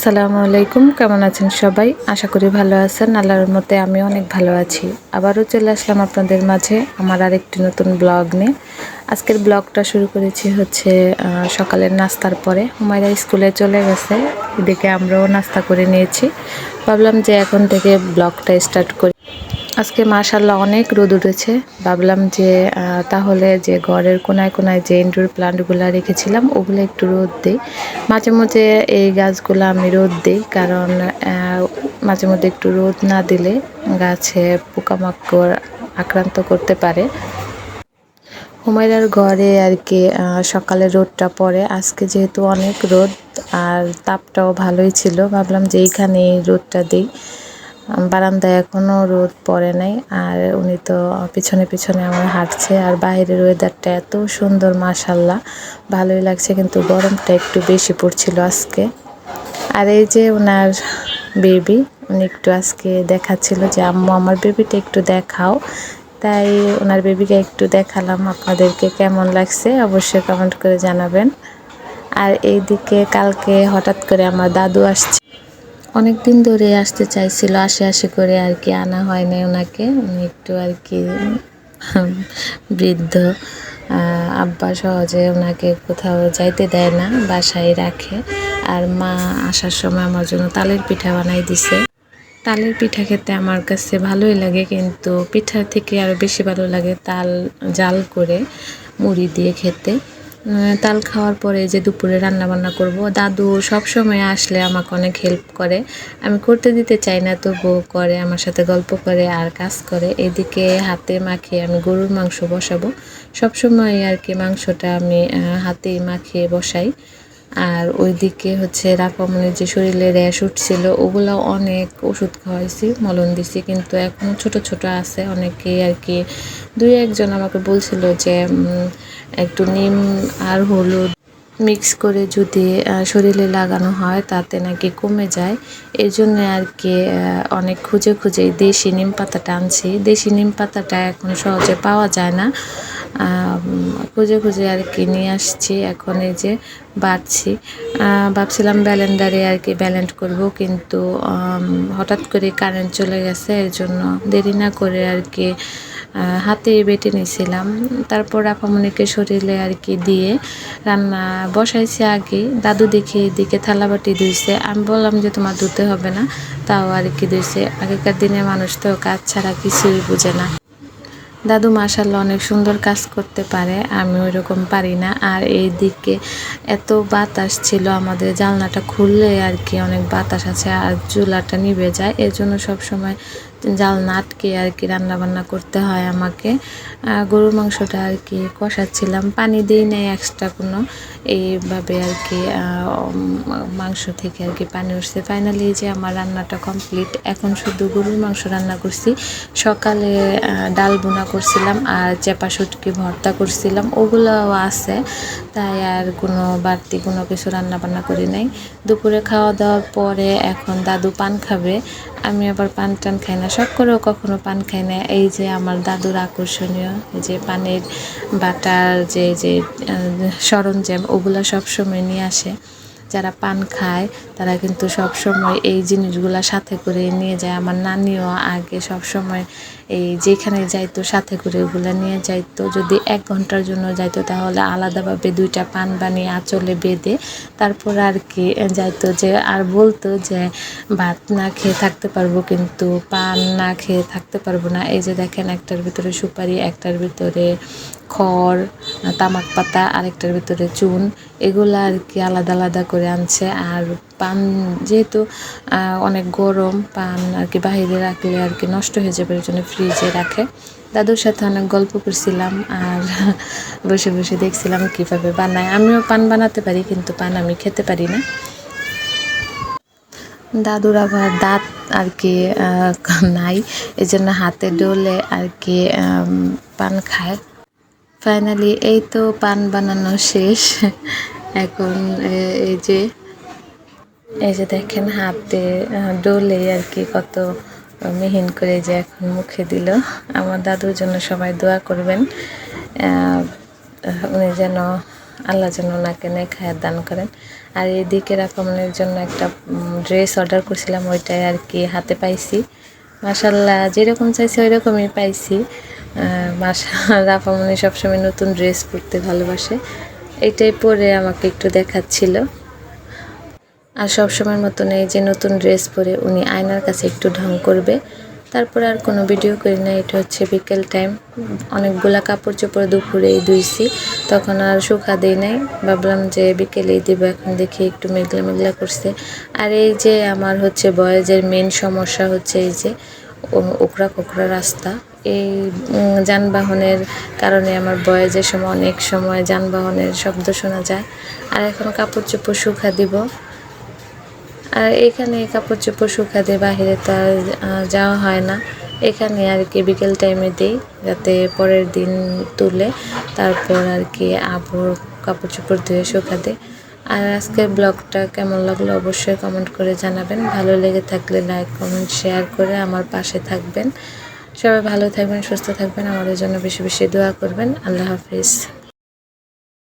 আসসালামু আলাইকুম, কেমন আছেন সবাই? আশা করি ভালো আছেন। আল্লাহর মতে আমি অনেক ভালো আছি। আবারও চলে আসলাম আপনাদের মাঝে আমার আরেকটি নতুন ব্লগ নিয়ে। আজকের ব্লগটা শুরু করেছি হচ্ছে সকালের নাস্তার পরে। হুমায়রা স্কুলে চলে গেছে, এদিকে আমরাও নাস্তা করে নিয়েছি। ভাবলাম যে এখন থেকে ব্লগটা স্টার্ট করি। আজকে মাশাআল্লাহ অনেক রোদ উঠেছে। ভাবলাম যে তাহলে যে ঘরের কোনায় কোনায় যে ইনডোর প্লান্টগুলো রেখেছিলাম ওগুলো একটু রোদ দিই। মাঝে মাঝে এই গাছগুলো আমি রোদ দিই, কারণ মাঝে মধ্যে একটু রোদ না দিলে গাছে পোকামাকড় আক্রান্ত করতে পারে। হুমায়রার ঘরে আর কি সকালে রোদটা পড়ে। আজকে যেহেতু অনেক রোদ আর তাপটাও ভালোই ছিল, ভাবলাম যে এইখানে রোদটা দিই। বারান্দায় এখনও রোদ পড়ে নাই, আর উনি তো পিছনে পিছনে আমার হাঁটছে। আর বাইরের ওয়েদারটা এত সুন্দর, মাশাল্লাহ ভালোই লাগছে, কিন্তু গরমটা একটু বেশি পড়ছিল আজকে। আর এই যে ওনার বেবি, উনি একটু আজকে দেখাচ্ছিল যে আম্মু আমার বেবিটা একটু দেখাও, তাই ওনার বেবিকে একটু দেখালাম। আপনাদেরকে কেমন লাগছে অবশ্যই কমেন্ট করে জানাবেন। আর এইদিকে কালকে হঠাৎ করে আমার দাদু আসছে, অনেক দিন ধরে আসতে চাইছিল, আসে করে আর কি আনা হয় না ওনাকে। উনি একটু আর কি বৃদ্ধ, আব্বা সহজে ওনাকে কোথাও যাইতে দেয় না, বাসায় রাখে। আর মা আসার সময় আমার জন্য তালের পিঠা বানাই দিছে। তালের পিঠা খেতে আমার কাছে ভালোই লাগে, কিন্তু পিঠার থেকে আরও বেশি ভালো লাগে তাল জাল করে মুড়ি দিয়ে খেতে। তাল খাওয়ার পরে যে দুপুরে রান্না বান্না করব, দাদু সব সময় আসলে আমাকে অনেক হেল্প করে। আমি করতে দিতে চাই না, তবুও করে, আমার সাথে গল্প করে আর কাজ করে। এদিকে হাতে মাখিয়ে আমি গরুর মাংস বসাবো। সব সময় আর কি মাংসটা আমি হাতেই মাখিয়ে বসাই। আর ওইদিকে হচ্ছে রাফামনির যে শরীরে র্যাশ উঠছিল, ওগুলো অনেক ওষুধ খাওয়াইছি, মলম দিছি, কিন্তু এখনও ছোট ছোট আছে। অনেকেই আর কি দুই একজন আমাকে বলছিল যে একটু নিম আর হলুদ মিক্স করে যদি শরীরে লাগানো হয় তাতে নাকি কমে যায়। এই জন্য আর কি অনেক খুঁজে খুঁজে দেশি নিম পাতাটা আনছি। দেশি নিম পাতাটা এখন সহজে পাওয়া যায় না, খুঁজে খুঁজে আর কি নিয়ে আসছি। এখন এই যে বাড়ছি, ভাবছিলাম ব্যালেন্ডারে আর কি ব্যালেন্ড করব, কিন্তু হঠাৎ করে কারেন্ট চলে গেছে, এর জন্য দেরি না করে আর কি হাতে বেটে নিয়েছিলাম। তারপর আপামনিকে শরীরে আর কি দিয়ে রান্না বসাইছি আগে। দাদু দেখি এদিকে থালাবাটি ধুইছে, আমি বললাম যে তোমার ধুতে হবে না, তাও আর কি ধুইছে। আগেকার দিনে মানুষ তো কাজ ছাড়া কিছুই বুঝে না। দাদু মাশাআল্লাহ অনেক সুন্দর কাজ করতে পারে, আমি ওইরকম পারি না। আর এই দিকে এত বাতাস ছিল, আমাদের জানলাটা খুললে আর কি অনেক বাতাস আছে আর চুলাটা নিভে যায়, এর জন্য সবসময় জানলা আটকে আর কি রান্না বান্না করতে হয় আমাকে। গরুর মাংসটা আর কি কষাচ্ছিলাম, পানি দিই নাই এক্সট্রা কোনো, এইভাবে আর কি মাংস থেকে আর কি পানি উঠছে। ফাইনালি যে আমার রান্নাটা কমপ্লিট। এখন শুধু গরুর মাংস রান্না করছি, সকালে ডাল বোনা করছিলাম আর চেপা শুটকি ভর্তা করছিলাম, ওগুলোও আছে, তাই আর কোনো বাড়তি কোনো কিছু রান্না বান্না করি নাই। দুপুরে খাওয়া দাওয়ার পরে এখন দাদু পান খাবে, আমি আবার পান টান খাই না, শখ করেও কখনো পান খাই না। এই যে আমার দাদুর আকর্ষণীয় যে পানের বাটার যে যে সরঞ্জাম, ওগুলো সবসময় নিয়ে আসে। যারা পান খায় তারা কিন্তু সব সময় এই জিনিসগুলো সাথে করে নিয়ে যায়। আমার নানিও আগে সব সময় এই যেখানে যাইতো সাথে করে ওগুলো নিয়ে যাইতো। যদি 1 ঘন্টার জন্য যাইতো তাহলে আলাদাভাবে 2টা পান বানিয়ে আঁচলে বেঁধে তারপর আর কি যাইতো, যে আর বলতো যে ভাত না খেয়ে থাকতে পারবো কিন্তু পান না খেয়ে থাকতে পারবো না। এই যে দেখেন, একটার ভিতরে সুপারি, একটার ভিতরে খড়, তামাক পাতা, আরেকটার ভিতরে চুন, এগুলো আর কি আলাদা আলাদা করে আনছে। আর পান যেহেতু অনেক গরম, পান আর কি বাহিরে রাখলে আর কি নষ্ট হয়ে যাবে, এর জন্য ফ্রিজে রাখে। দাদুর সাথে অনেক গল্প করছিলাম আর বসে বসে দেখছিলাম কিভাবে বানায়। আমিও পান বানাতে পারি, কিন্তু পান আমি খেতে পারি না। দাদুর আবার দাঁত আর কি নাই, এই জন্য হাতে ডলে আর কি পান খায়। ফাইনালি এই তো পান বানানো শেষ। এখন এই যে দেখেন হাতে ডলে আর কি কত মিহিন করে যে এখন মুখে দিল। আমার দাদুর জন্য সবাই দোয়া করবেন, উনি যেন আল্লাহ যেন ওনাকে নেক হায়াত দান করেন। আর এদিকে রাফামনের জন্য একটা ড্রেস অর্ডার করছিলাম, ওইটাই আর কি হাতে পাইছি। মাশাআল্লাহ যেরকম চাইছি ওই রকমই পাইছি। রাফামনি সবসময় নতুন ড্রেস পরতে ভালোবাসে, এটাই পরে আমাকে একটু দেখাচ্ছিল। আর সবসময়ের মতন এই যে নতুন ড্রেস পরে উনি আয়নার কাছে একটু ঢং করবে, তারপর আর কোনো ভিডিও করি না। এটা হচ্ছে বিকেল টাইম, অনেকগুলা কাপড় চোপড় দুপুরেই ধুইছি, তখন আর শুকা দিই নাই, ভাবলাম যে বিকেলেই দিব। এখন দেখি একটু মেঘলা মেঘলা করছে। আর এই যে আমার হচ্ছে বয়েজের মেন সমস্যা হচ্ছে এই যে ওকড়া কোকড়া রাস্তা। এই যানবাহনের কারণে আমার বয়েজের সময় অনেক সময় যানবাহনের শব্দ শোনা যায়। আর এখন কাপড় চোপড় শুকা দিব। আর এখানে কাপড় চোপড় শুকাতে বাহিরে তো যাওয়া হয় না, এখানে আর কি বিকেল টাইমে দিই, যাতে পরের দিন তুলে তারপর আর কি আবার কাপড় চোপড় ধুয়ে শুকাতে। আর আজকের ব্লগটা কেমন লাগলো অবশ্যই কমেন্ট করে জানাবেন। ভালো লেগে থাকলে লাইক কমেন্ট শেয়ার করে আমার পাশে থাকবেন। সবাই ভালো থাকবেন, সুস্থ থাকবেন, আমাদের জন্য বেশি বেশি দোয়া করবেন। আল্লাহ হাফিজ।